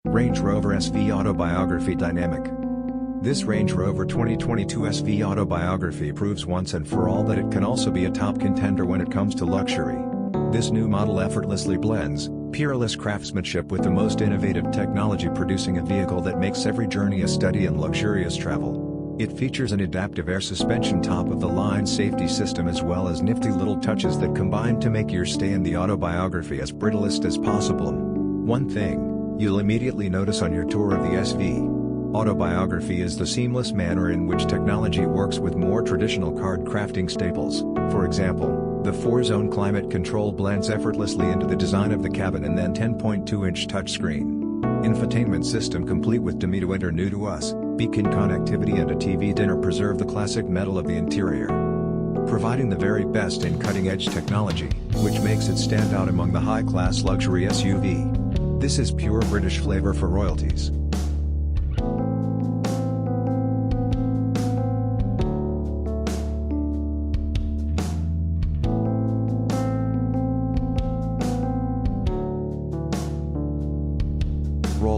Range Rover SV Autobiography Dynamic. This Range Rover 2022 SV Autobiography proves once and for all that it can also be a top contender when it comes to luxury. This new model effortlessly blends peerless craftsmanship with the most innovative technology, producing a vehicle that makes every journey a study in luxurious travel. It features an adaptive air suspension top-of-the-line safety system as well as nifty little touches that combine to make your stay in the Autobiography as brittlest as possible. One thing you'll immediately notice on your tour of the SV Autobiography is the seamless manner in which technology works with more traditional card crafting staples. For example, the 4-zone climate control blends effortlessly into the design of the cabin, and then 10.2-inch touchscreen infotainment system complete with Demito Enter New to Us, beacon connectivity and a TV dinner preserve the classic metal of the interior, providing the very best in cutting-edge technology, which makes it stand out among the high-class luxury SUV. This is pure British flavor for royalties.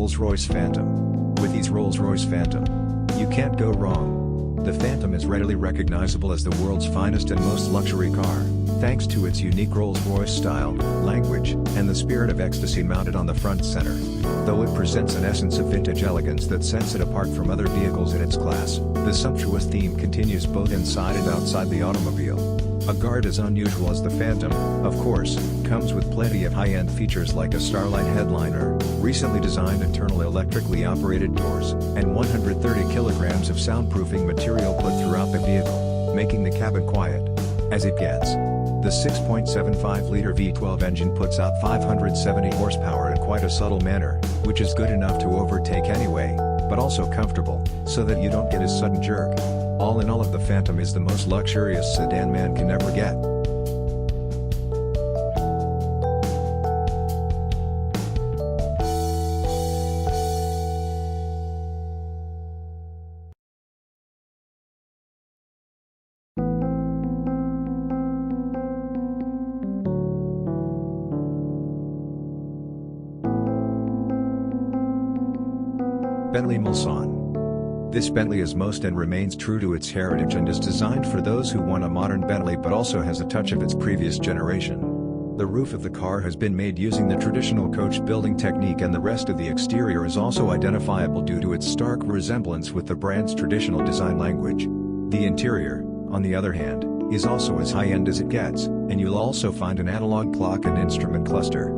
Rolls-Royce Phantom. With these Rolls-Royce Phantom, you can't go wrong. The Phantom is readily recognizable as the world's finest and most luxury car, thanks to its unique Rolls-Royce style, language, and the spirit of ecstasy mounted on the front center. Though it presents an essence of vintage elegance that sets it apart from other vehicles in its class, the sumptuous theme continues both inside and outside the automobile. A guard as unusual as the Phantom, of course, comes with plenty of high-end features like a Starlight headliner, recently designed internal electrically operated doors, and 130 kilograms of soundproofing material put throughout the vehicle, making the cabin quiet as it gets. The 6.75-liter V12 engine puts out 570 horsepower in quite a subtle manner, which is good enough to overtake anyway, but also comfortable, so that you don't get a sudden jerk. All in all, the Phantom is the most luxurious sedan man can ever get. Bentley Mulsanne. This Bentley is most and remains true to its heritage and is designed for those who want a modern Bentley but also has a touch of its previous generation. The roof of the car has been made using the traditional coach building technique, and the rest of the exterior is also identifiable due to its stark resemblance with the brand's traditional design language. The interior, on the other hand, is also as high-end as it gets, and you'll also find an analog clock and instrument cluster.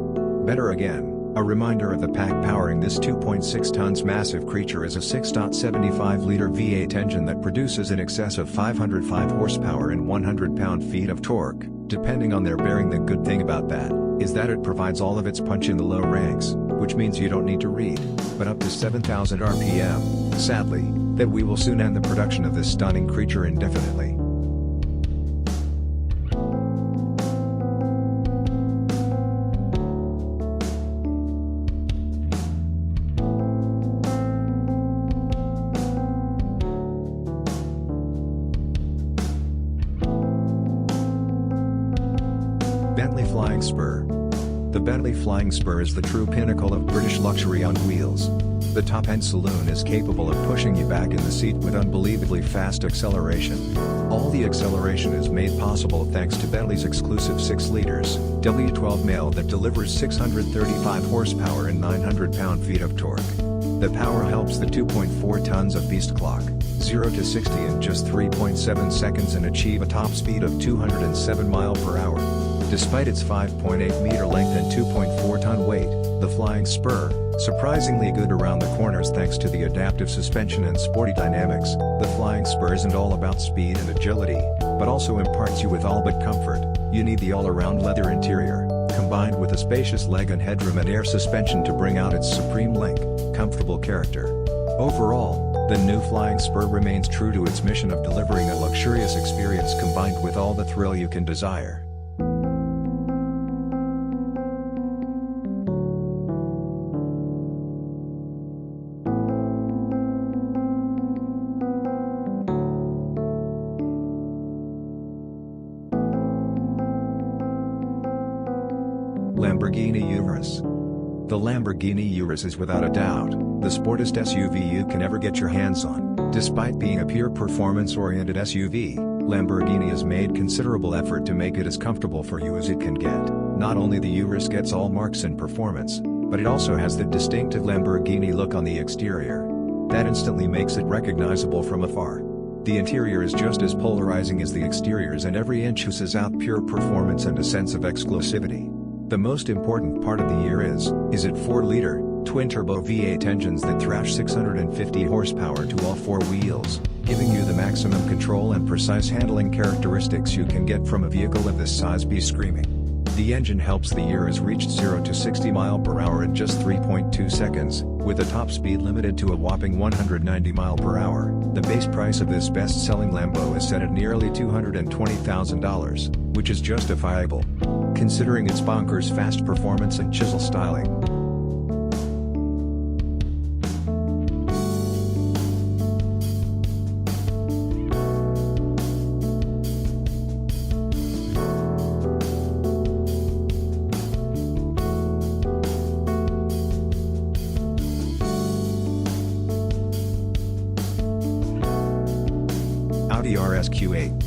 Better again, a reminder of the pack powering this 2.6 tons massive creature is a 6.75-liter V8 engine that produces in excess of 505 horsepower and 100 pound-feet of torque, depending on their bearing. The good thing about that is that it provides all of its punch in the low ranks, which means you don't need to read, but up to 7,000 RPM, sadly, that we will soon end the production of this stunning creature indefinitely. Bentley Flying Spur. The Bentley Flying Spur is the true pinnacle of British luxury on wheels. The top-end saloon is capable of pushing you back in the seat with unbelievably fast acceleration. All the acceleration is made possible thanks to Bentley's exclusive 6 liters W12 male that delivers 635 horsepower and 900 pound-feet of torque. The power helps the 2.4 tons of beast clock 0 to 60 in just 3.7 seconds and achieve a top speed of 207 miles per hour. Despite its 5.8-meter length and 2.4-ton weight, the Flying Spur, surprisingly good around the corners thanks to the adaptive suspension and sporty dynamics. The Flying Spur isn't all about speed and agility, but also imparts you with all but comfort. You need the all-around leather interior, combined with a spacious leg and headroom and air suspension to bring out its supreme link, comfortable character. Overall, the new Flying Spur remains true to its mission of delivering a luxurious experience combined with all the thrill you can desire. Lamborghini Urus. The Lamborghini Urus is without a doubt the sportiest SUV you can ever get your hands on. Despite being a pure performance-oriented SUV, Lamborghini has made considerable effort to make it as comfortable for you as it can get. Not only the Urus gets all marks in performance, but it also has the distinctive Lamborghini look on the exterior. That instantly makes it recognizable from afar. The interior is just as polarizing as the exteriors, and every inch oozes out pure performance and a sense of exclusivity. The most important part of the year is it 4-liter, twin-turbo V8 engines that thrash 650 horsepower to all four wheels, giving you the maximum control and precise handling characteristics you can get from a vehicle of this size. Be screaming. The engine helps the Urus reach 0 to 60 mph in just 3.2 seconds, with a top speed limited to a whopping 190 mph. The base price of this best-selling Lambo is set at nearly $220,000, which is justifiable, considering its bonkers fast performance and chisel styling. Audi RSQ8.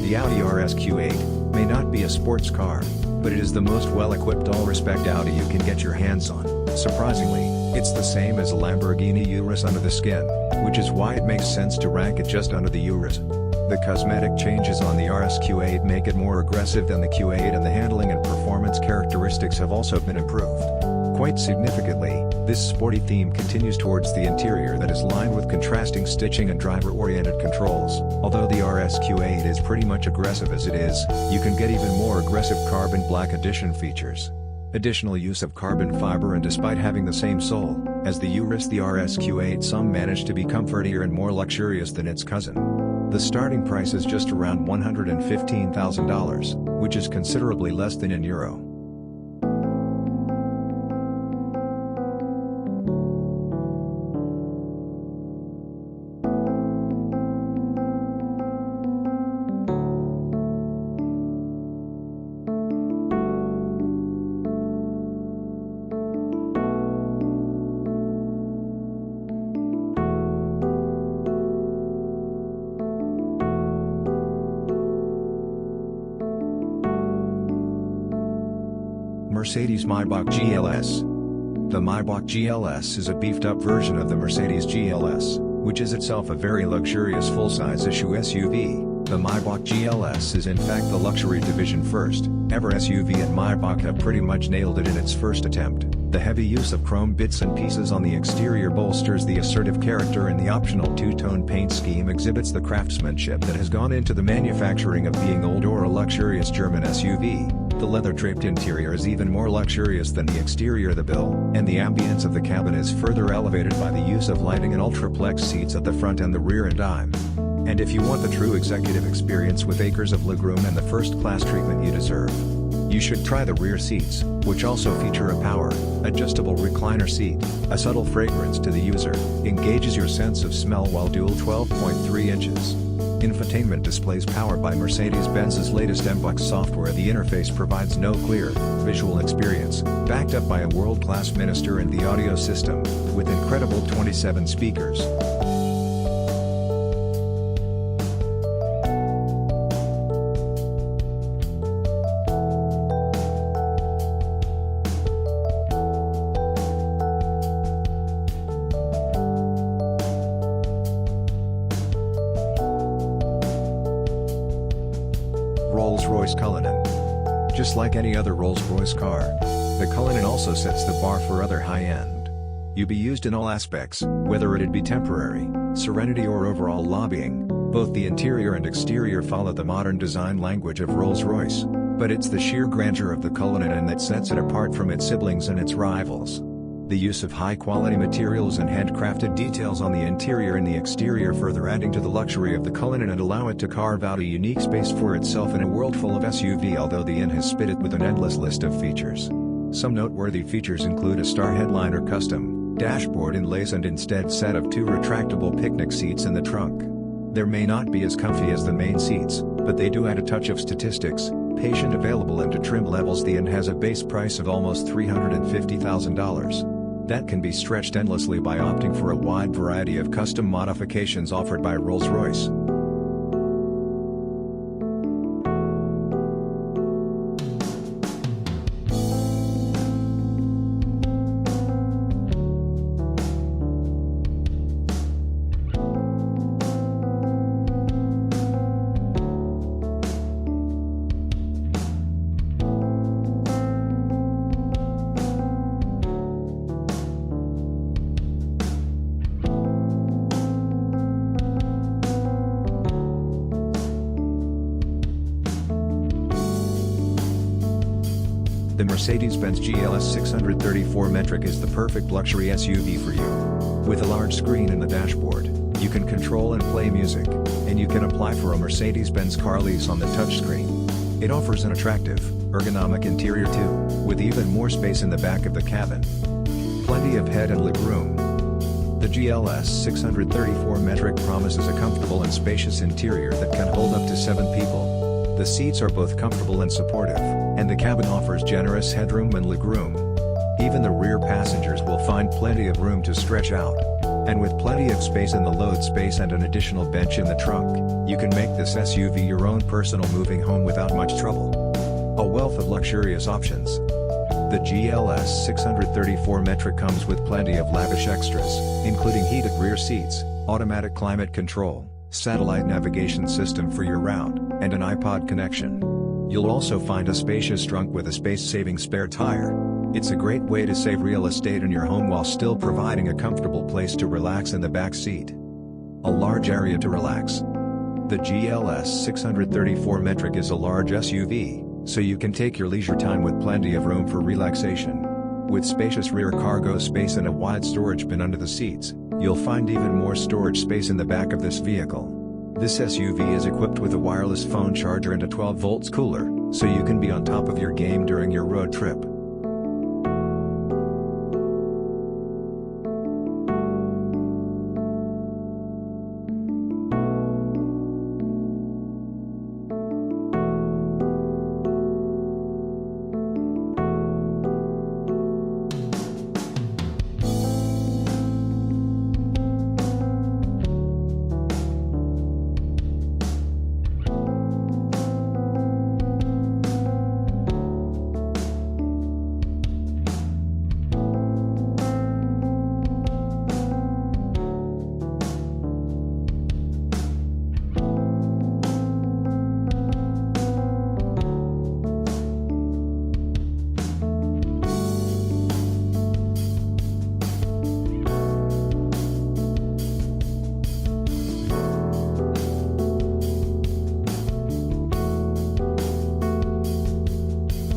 The Audi RSQ8 may not be a sports car, but it is the most well-equipped all-respect Audi you can get your hands on. Surprisingly, it's the same as a Lamborghini Urus under the skin, which is why it makes sense to rank it just under the Urus. The cosmetic changes on the RSQ8 make it more aggressive than the Q8, and the handling and performance characteristics have also been improved. Quite significantly, this sporty theme continues towards the interior that is lined with contrasting stitching and driver-oriented controls. Although the RSQ8 is pretty much aggressive as it is, you can get even more aggressive carbon black edition features. Additional use of carbon fiber, and despite having the same soul as the Urus, the RSQ8 some managed to be comfortier and more luxurious than its cousin. The starting price is just around $115,000, which is considerably less than in euro. Mercedes Maybach GLS. The Maybach GLS is a beefed-up version of the Mercedes GLS, which is itself a very luxurious full-size issue SUV. The Maybach GLS is in fact the luxury division first ever SUV, and Maybach have pretty much nailed it in its first attempt. The heavy use of chrome bits and pieces on the exterior bolsters the assertive character, and the optional two-tone paint scheme exhibits the craftsmanship that has gone into the manufacturing of being old or a luxurious German SUV. The leather-draped interior is even more luxurious than the exterior. The bill and the ambience of the cabin is further elevated by the use of lighting and ultraplex seats at the front and the rear and dime. And if you want the true executive experience with acres of legroom and the first-class treatment you deserve, you should try the rear seats, which also feature a power adjustable recliner seat. A subtle fragrance to the user engages your sense of smell, while dual 12.3 inches infotainment displays powered by Mercedes-Benz's latest MBUX software. The interface provides no clear visual experience, backed up by a world-class minister and the audio system, with incredible 27 speakers. Rolls-Royce Cullinan. Just like any other Rolls-Royce car, the Cullinan also sets the bar for other high-end. You be used in all aspects, whether it be temporary, serenity or overall lobbying. Both the interior and exterior follow the modern design language of Rolls-Royce, but it's the sheer grandeur of the Cullinan that sets it apart from its siblings and its rivals. The use of high-quality materials and handcrafted details on the interior and the exterior further adding to the luxury of the Cullinan and allow it to carve out a unique space for itself in a world full of SUV. Although the Inn has spit it with an endless list of features. Some noteworthy features include a star headliner, custom dashboard inlays, and instead set of two retractable picnic seats in the trunk. They may not be as comfy as the main seats, but they do add a touch of statistics, patient available into trim levels. The End has a base price of almost $350,000. That can be stretched endlessly by opting for a wide variety of custom modifications offered by Rolls-Royce. The Mercedes-Benz GLS 634 Metric is the perfect luxury SUV for you. With a large screen in the dashboard, you can control and play music, and you can apply for a Mercedes-Benz car lease on the touchscreen. It offers an attractive, ergonomic interior too, with even more space in the back of the cabin. Plenty of head and legroom. The GLS 634 Metric promises a comfortable and spacious interior that can hold up to 7 people. The seats are both comfortable and supportive, and the cabin offers generous headroom and legroom. Even the rear passengers will find plenty of room to stretch out. And with plenty of space in the load space and an additional bench in the trunk, you can make this SUV your own personal moving home without much trouble. A wealth of luxurious options. The GLS 634 Metric comes with plenty of lavish extras, including heated rear seats, automatic climate control, satellite navigation system for your route, and an iPod connection. You'll also find a spacious trunk with a space-saving spare tire. It's a great way to save real estate in your home while still providing a comfortable place to relax in the back seat. A large area to relax. The GLS 634 Metric is a large SUV, so you can take your leisure time with plenty of room for relaxation. With spacious rear cargo space and a wide storage bin under the seats, you'll find even more storage space in the back of this vehicle. This SUV is equipped with a wireless phone charger and a 12-volt cooler, so you can be on top of your game during your road trip.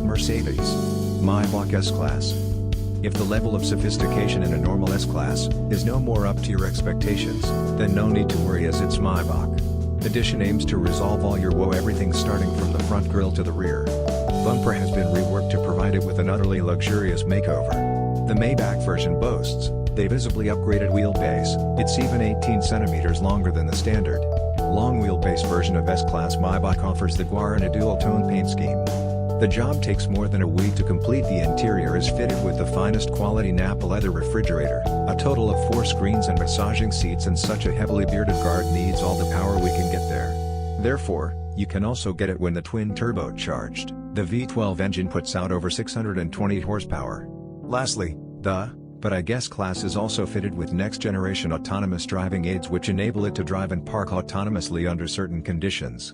Mercedes Maybach S-Class. If the level of sophistication in a normal S-Class is no more up to your expectations, then no need to worry, as it's Maybach Edition aims to resolve all your woe, everything starting from the front grille to the rear bumper has been reworked to provide it with an utterly luxurious makeover. The Maybach version boasts a visibly upgraded wheelbase. It's even 18 centimeters longer than the standard long wheelbase version of S-Class. Maybach offers the Guarana dual-tone paint scheme. The job takes more than a week to complete. The interior is fitted with the finest quality Napa leather refrigerator, a total of 4 screens and massaging seats, and such a heavily bearded guard needs all the power we can get there. Therefore, you can also get it when the twin turbocharged. The V12 engine puts out over 620 horsepower. Lastly, but I guess class is also fitted with next-generation autonomous driving aids which enable it to drive and park autonomously under certain conditions.